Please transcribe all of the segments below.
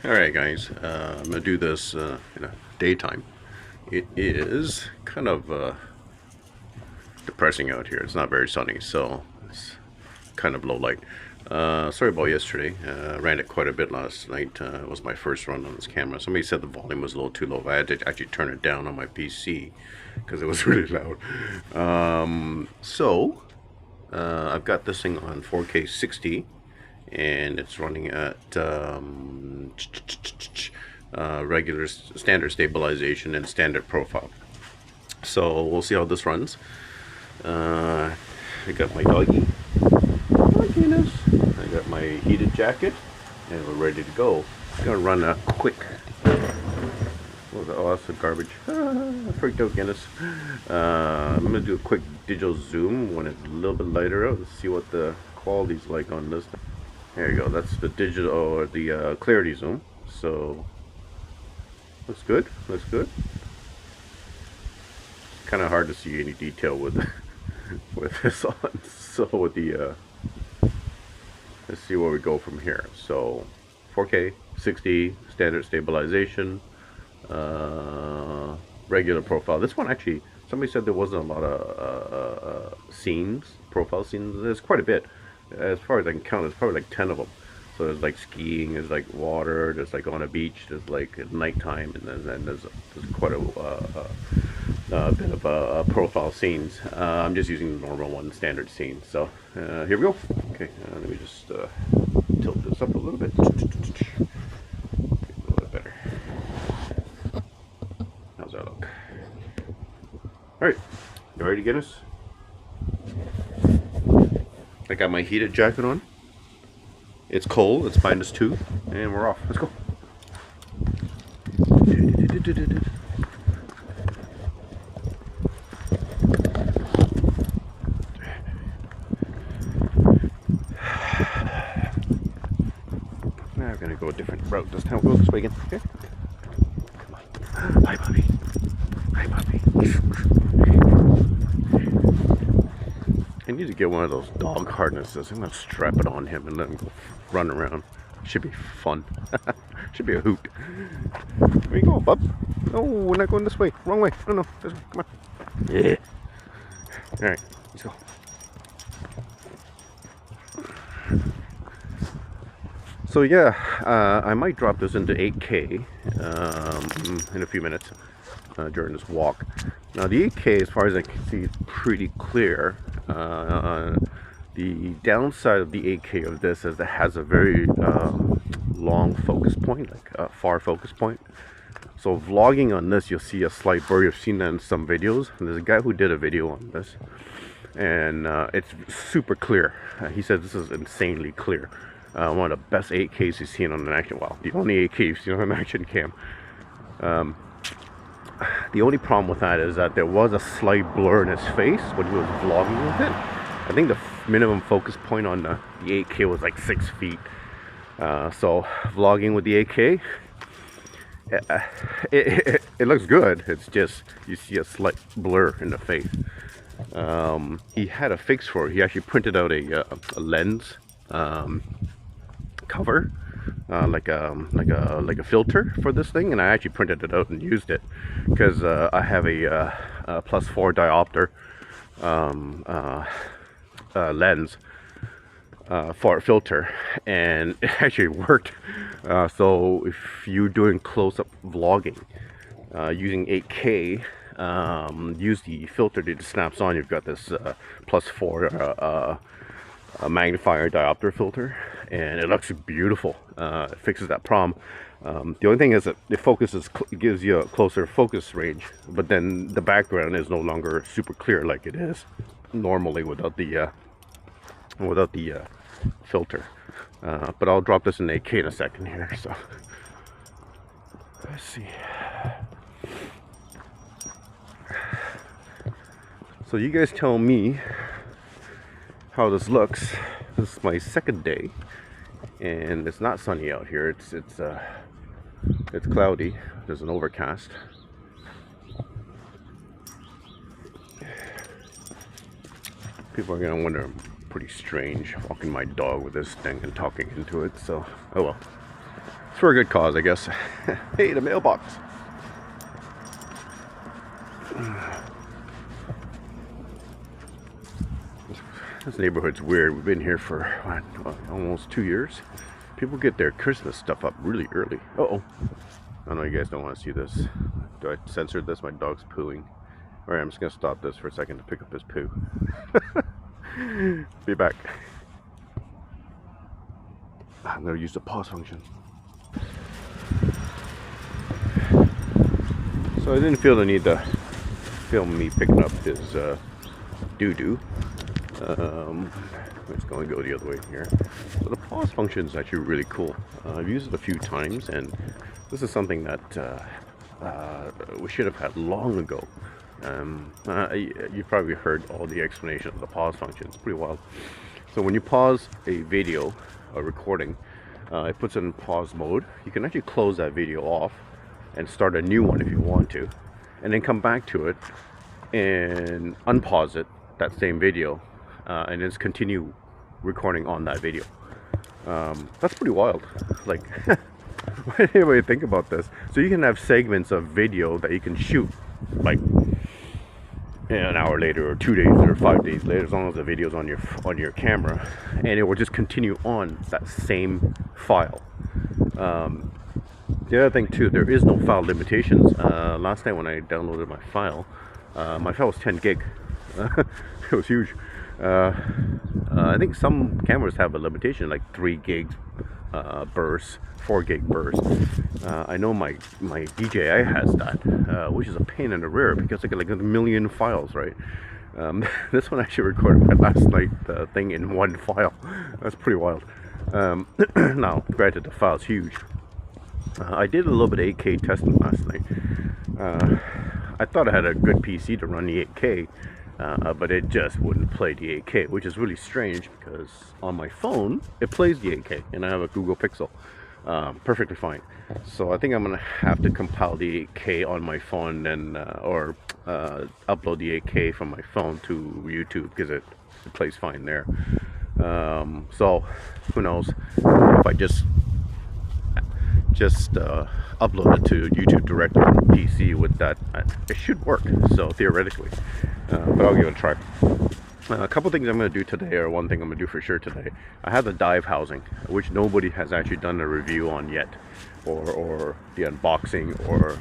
Alright guys, I'm going to do this in a daytime. It is kind of depressing out here. It's not very sunny, so it's kind of low light. Sorry about yesterday. Ran it quite a bit last night. It was my first run on this camera. Somebody said the volume was a little too low. I had to actually turn it down on my PC because it was really loud. I've got this thing on 4K 60 and it's running at regular standard stabilization and standard profile. So we'll see how this runs. I got my doggy. Oh, goodness. I got my heated jacket and we're ready to go. I'm gonna run a quick. Oh, that's the garbage. I freaked out, Guinness. I'm gonna do a quick digital zoom when it's a little bit lighter out. Let's see what the quality's like on this. There you go. That's the digital or the clarity zoom. So looks good. Looks good. Kind of hard to see any detail with with this on. So with the let's see where we go from here. So 4K 60 standard stabilization. Regular profile. This one actually, somebody said there wasn't a lot of scenes, profile scenes. There's quite a bit. As far as I can count, there's probably like 10 of them. So there's like skiing, there's like water, there's like on a beach, there's like at nighttime, and then there's quite a bit of profile scenes. I'm just using the normal one, standard scene. So here we go. Okay, let me just tilt this up a little bit. Alright, you ready to get us? I got my heated jacket on. It's cold, it's -2, and we're off. Let's go. Now we're gonna go a different route this time. We'll go this way again. Okay? Come on. Hi, puppy. Hi, puppy. I need to get one of those dog harnesses. I'm gonna strap it on him and let him go run around. Should be fun. Should be a hoot. Where you going, bub? No, we're not going this way. Wrong way. No, this way. Come on. Yeah. All right, let's go. So yeah, I might drop this into 8K in a few minutes during this walk. Now the 8K, as far as I can see, is pretty clear. The downside of the 8K of this is it has a very long focus point, like a far focus point. So vlogging on this, you'll see a slight blur. You've seen that in some videos. And there's a guy who did a video on this, and it's super clear. He said this is insanely clear. One of the best 8Ks he's seen on an action. Well, the only 8K you've seen on an action cam. The only problem with that is that there was a slight blur in his face when he was vlogging with it. I think the minimum focus point on the 8K was like 6 feet. So vlogging with the 8K, it looks good. It's just you see a slight blur in the face. He had a fix for it. He actually printed out a lens cover. Like a filter for this thing, and I actually printed it out and used it because I have a +4 diopter lens for a filter, and it actually worked. So if you're doing close-up vlogging using 8K, use the filter that it snaps on. You've got this +4 a magnifier diopter filter, and it looks beautiful. It fixes that problem. The only thing is that it gives you a closer focus range, but then the background is no longer super clear like it is normally without the filter. But I'll drop this in 8K in a second here. So let's see. So you guys tell me how this looks. This is my second day, and it's not sunny out here. It's cloudy. There's an overcast. People are gonna wonder I'm pretty strange walking my dog with this thing and talking into it. So oh well. for a good cause, I guess. Hey, the mailbox. This neighborhood's weird. We've been here for what, almost 2 years. People get their Christmas stuff up really early. Uh-oh. I know you guys don't want to see this. Do I censor this? My dog's pooing. Alright, I'm just going to stop this for a second to pick up his poo. Be back. I'm going to use the pause function. So I didn't feel the need to film me picking up his doo-doo. It's going to go the other way here. So the pause function is actually really cool. I've used it a few times, and this is something that we should have had long ago. You've probably heard all the explanation of the pause function. It's pretty wild. So when you pause a video, a recording, it puts it in pause mode. You can actually close that video off and start a new one if you want to, and then come back to it and unpause it, that same video, and just continue recording on that video. That's pretty wild. Like, anyway, think about this. So you can have segments of video that you can shoot like an hour later, or 2 days, or 5 days later, as long as the video's on your camera, and it will just continue on that same file. The other thing too, there is no file limitations. Last night when I downloaded my file was 10 gig. It was huge. I think some cameras have a limitation, like 3 gig bursts, 4 gig bursts. I know my DJI has that, which is a pain in the rear because I get like a million files, right? This one actually recorded my last night thing in one file. That's pretty wild. Now, granted, the file's huge. I did a little bit of 8K testing last night. I thought I had a good PC to run the 8K, but it just wouldn't play the 8K, which is really strange because on my phone it plays the 8K, and I have a Google Pixel, perfectly fine. So I think I'm gonna have to compile the 8K on my phone and or upload the 8K from my phone to YouTube because it plays fine there. So who knows if I just upload it to YouTube directly on the PC with that. It should work, so theoretically, but I'll give it a try. A couple things I'm going to do today, or one thing I'm going to do for sure today. I have the dive housing, which nobody has actually done a review on yet, or the unboxing, or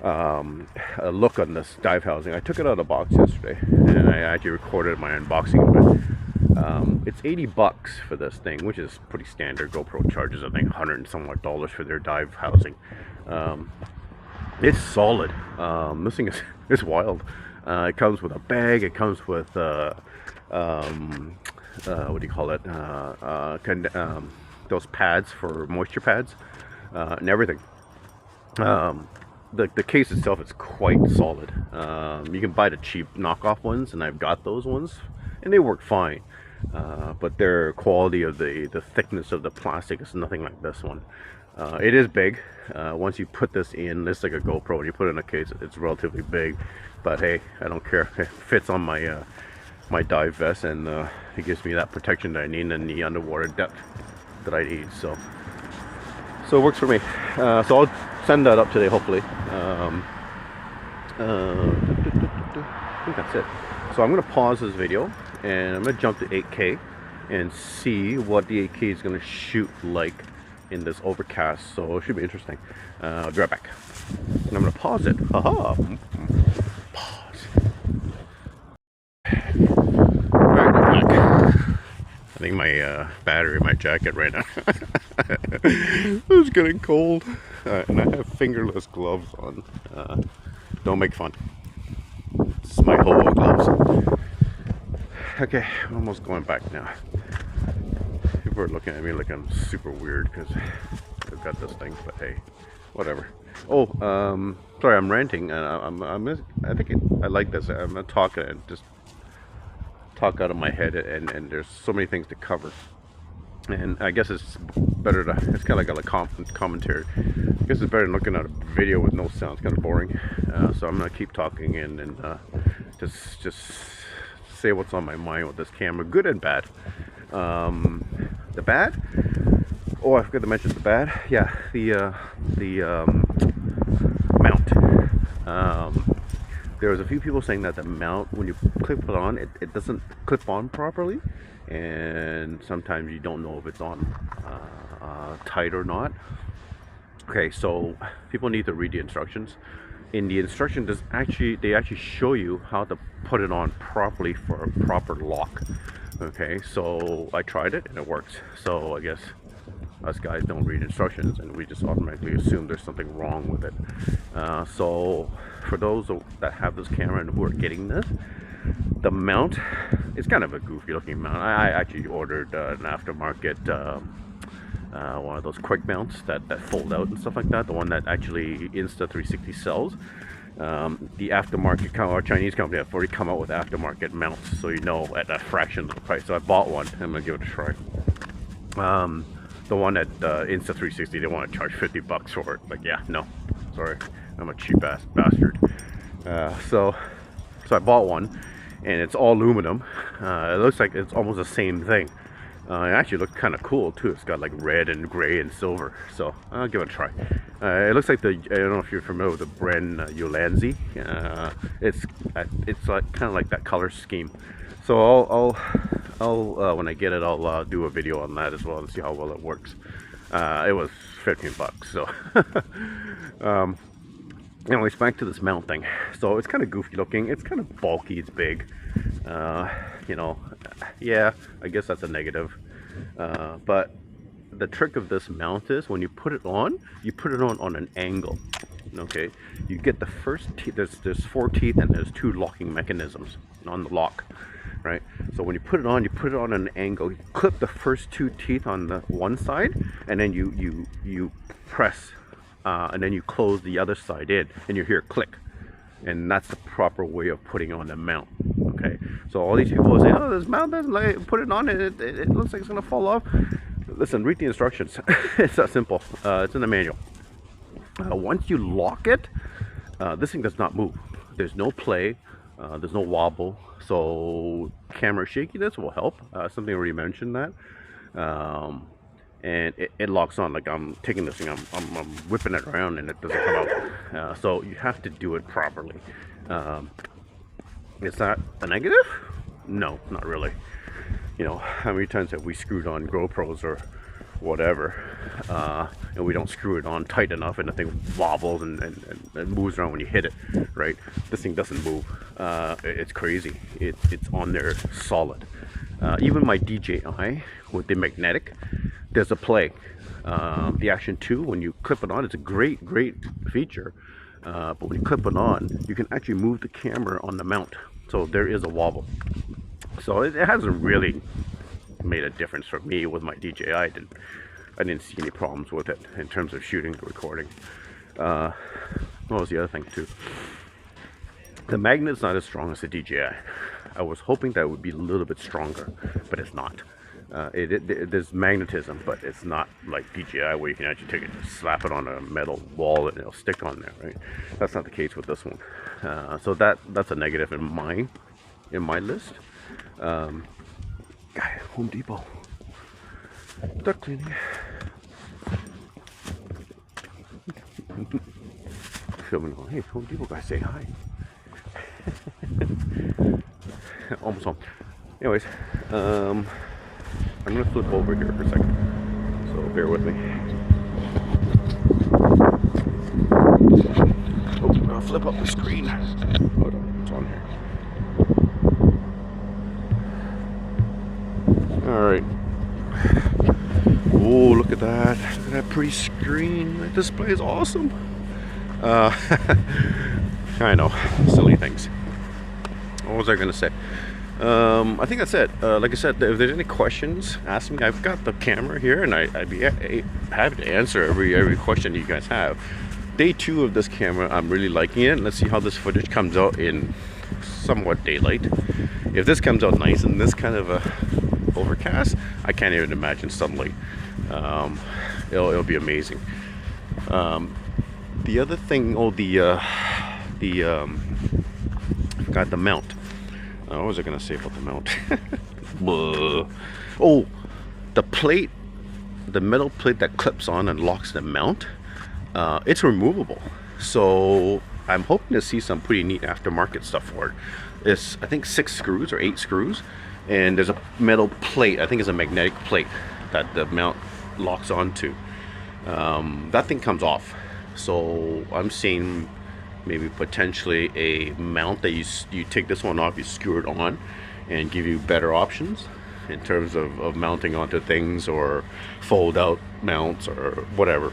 a look on this dive housing. I took it out of the box yesterday, and I actually recorded my unboxing of it. It's $80 for this thing, which is pretty standard. GoPro charges, I think, $100 and somewhat for their dive housing. It's solid. This thing is wild. It comes with a bag. It comes with what do you call it? Those pads for moisture pads, and everything. The case itself is quite solid. You can buy the cheap knockoff ones, and I've got those ones, and they work fine. But their quality of the thickness of the plastic is nothing like this one. It is big. Once you put this in, it's like a GoPro. When you put it in a case, it's relatively big. But hey, I don't care. It fits on my my dive vest, and it gives me that protection that I need and the underwater depth that I need. So it works for me. So I'll send that up today, hopefully. I think that's it. So I'm going to pause this video, and I'm going to jump to 8K and see what the 8K is going to shoot like in this overcast. So it should be interesting. I'll be right back. And I'm going to pause it. Aha! Pause. Alright, we're back. I think my battery in my jacket right now. It's getting cold. And I have fingerless gloves on. Don't make fun. This is my hobo gloves. Okay, I'm almost going back now. People are looking at me like I'm super weird because I've got this thing, but hey, whatever. Oh, sorry, I'm ranting. I think I like this. I'm gonna talk and just talk out of my head, and there's so many things to cover. And I guess it's better to, it's kind of like a commentary. I guess it's better than looking at a video with no sound. It's kind of boring. So I'm going to keep talking and just say what's on my mind with this camera, good and bad. The bad, Oh, I forgot to mention the bad. Yeah, the mount. There was a few people saying that the mount, when you clip it on, it doesn't clip on properly, and sometimes you don't know if it's on tight or not. Okay, so people need to read the instructions. In the instruction, they actually show you how to put it on properly for a proper lock. Okay, so I tried it and it works. So I guess us guys don't read instructions and we just automatically assume there's something wrong with it. So for those that have this camera and who are getting this, the mount is kind of a goofy looking mount. I actually ordered an aftermarket one of those quick mounts that fold out and stuff like that, the one that actually Insta360 sells. The aftermarket or Chinese company have already come out with aftermarket mounts, so you know, at a fraction of the price. So I bought one. I'm gonna give it a try. The one at Insta360, they want to charge $50 for it. Like, yeah, no, sorry, I'm a cheap ass bastard. So I bought one, and it's all aluminum. It looks like it's almost the same thing. It actually looks kind of cool too. It's got like red and gray and silver, so I'll give it a try. It looks like I don't know if you're familiar with the brand Ulanzi. It's like kind of like that color scheme. So I'll when I get it, I'll do a video on that as well and see how well it works. It was $15, so. Anyways, back to this mount thing. So it's kind of goofy looking. It's kind of bulky. It's big. You know, yeah, I guess that's a negative. But the trick of this mount is when you put it on an angle. Okay, you get the first teeth. There's 4 teeth and there's 2 locking mechanisms on the lock, right? So when you put it on an angle. You clip the first 2 teeth on the one side, and then you press. And then you close the other side in, and you hear click, and that's the proper way of putting on the mount. Okay, so all these people say, "Oh, this mount doesn't like put it on, it looks like it's gonna fall off." Listen, read the instructions. It's that simple. It's in the manual. Once you lock it, this thing does not move. There's no play. There's no wobble. So camera shakiness will help. Something already mentioned that. And it locks on. Like, I'm taking this thing, I'm whipping it around and it doesn't come out. So you have to do it properly. Is that a negative? No, not really. You know, how many times have we screwed on GoPros or whatever, and we don't screw it on tight enough and the thing wobbles and moves around when you hit it, right? This thing doesn't move. It's crazy. It's on there solid. Even my DJI with the magnetic, there's a play. The Action 2, when you clip it on, it's a great feature. But when you clip it on, you can actually move the camera on the mount. So there is a wobble. So it hasn't really made a difference for me with my DJI. I didn't see any problems with it in terms of shooting or recording. What was the other thing too? The magnet's not as strong as the DJI. I was hoping that it would be a little bit stronger, but it's not. There's magnetism, but it's not like DJI where you can actually take it, slap it on a metal wall and it'll stick on there, right? That's not the case with this one. So that's a negative in my list. Guy, Home Depot. Duck cleaning. Filming on. Hey, Home Depot guy, say hi. Almost home. Anyways, I'm gonna flip over here for a second, so bear with me. Oh, I'll flip up the screen. Hold on, it's on here. All right. Oh, look at that! Look at that pretty screen. That display is awesome. I know, silly things. What was I gonna say? I think that's it. Like I said, if there's any questions, ask me. I've got the camera here, and I'd be happy to answer every question you guys have. Day 2 of this camera, I'm really liking it. Let's see how this footage comes out in somewhat daylight. If this comes out nice in this kind of a overcast, I can't even imagine sunlight. It'll be amazing. The other thing, I forgot the mount. What was I gonna say about the mount? Oh, the plate the metal plate that clips on and locks the mount, it's removable. So I'm hoping to see some pretty neat aftermarket stuff for it. It's, I think, 6 screws or 8 screws, and there's a metal plate, I think it's a magnetic plate that the mount locks onto. That thing comes off. So I'm seeing maybe potentially a mount that you take this one off, you screw it on, and give you better options in terms of mounting onto things, or fold out mounts or whatever.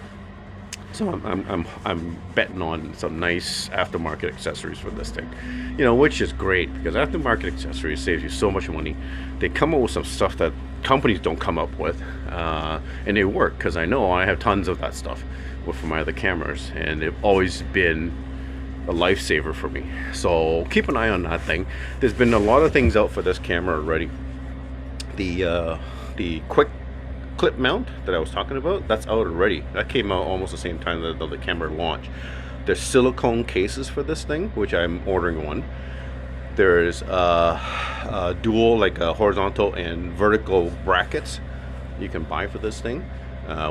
So I'm betting on some nice aftermarket accessories for this thing, you know, which is great because aftermarket accessories saves you so much money. They come up with some stuff that companies don't come up with, and they work, because I know I have tons of that stuff for my other cameras, and they've always been a lifesaver for me. So keep an eye on that thing. There's been a lot of things out for this camera already. The quick clip mount that I was talking about, that's out already. That came out almost the same time that the camera launched. There's silicone cases for this thing, which I'm ordering one. There's dual, like horizontal and vertical brackets you can buy for this thing,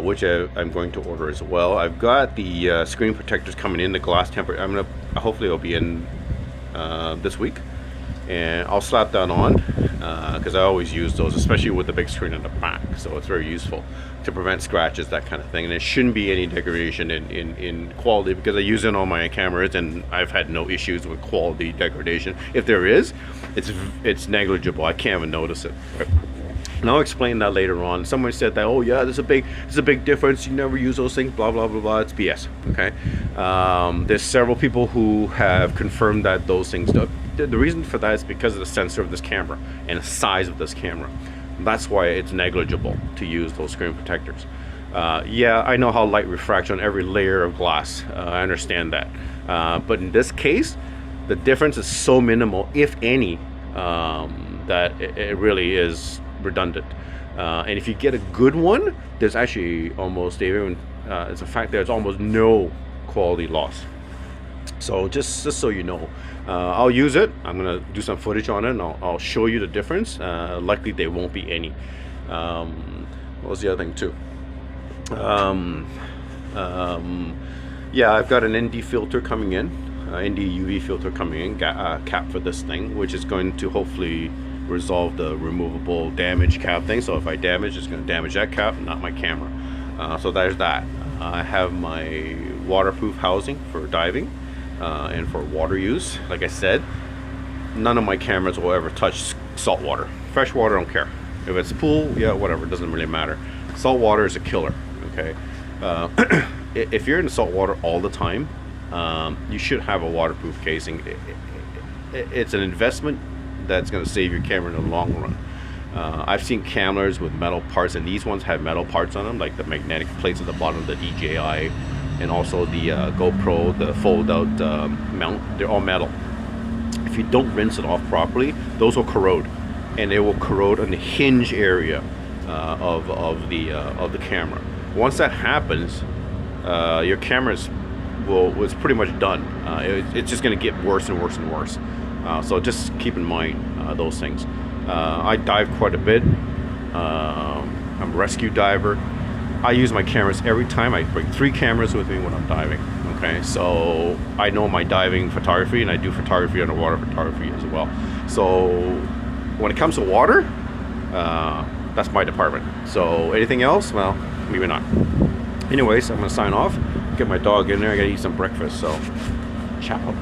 which I'm going to order as well. I've got the screen protectors coming in, the glass temper. Hopefully it'll be in this week, and I'll slap that on because I always use those, especially with the big screen in the back. So it's very useful to prevent scratches, that kind of thing. And there shouldn't be any degradation in quality, because I use it on my cameras and I've had no issues with quality degradation. If there is, it's negligible. I can't even notice it. And I'll explain that later on. Someone said that, oh yeah, there's a big difference, you never use those things, blah blah blah blah. It's BS. Okay. There's several people who have confirmed that those things do. The reason for that is because of the sensor of this camera and the size of this camera. That's why it's negligible to use those screen protectors. Yeah, I know how light refracts on every layer of glass. I understand that. But in this case, the difference is so minimal, if any, that it really is redundant. And if you get a good one, there's actually almost even it's a fact there's almost no quality loss. So just so you know, I'll use it. I'm gonna do some footage on it, and I'll show you the difference. Likely there won't be any. What was the other thing too? Yeah, I've got an ND filter coming in, ND UV filter coming in, cap for this thing, which is going to hopefully resolve the removable damage cap thing. So if I damage, it's going to damage that cap, not my camera. So there's that. I have my waterproof housing for diving and for water use. Like I said, none of my cameras will ever touch salt water. Fresh water, I don't care. If it's a pool, yeah, whatever, it doesn't really matter. Salt water is a killer. Okay. If you're in salt water all the time, you should have a waterproof casing. It's an investment that's going to save your camera in the long run. I've seen cameras with metal parts, and these ones have metal parts on them, like the magnetic plates at the bottom of the DJI, and also the GoPro, the fold-out mount. They're all metal. If you don't rinse it off properly, those will corrode, and they will corrode on the hinge area of the camera. Once that happens, your camera is pretty much done. It's just going to get worse and worse and worse. So just keep in mind those things. I dive quite a bit. I'm a rescue diver. I use my cameras every time. I bring 3 cameras with me when I'm diving. Okay, so I know my diving photography, and I do photography, underwater photography as well. So when it comes to water, that's my department. So anything else, well, maybe not. Anyways, I'm gonna sign off, get my dog in there. I gotta eat some breakfast, so ciao.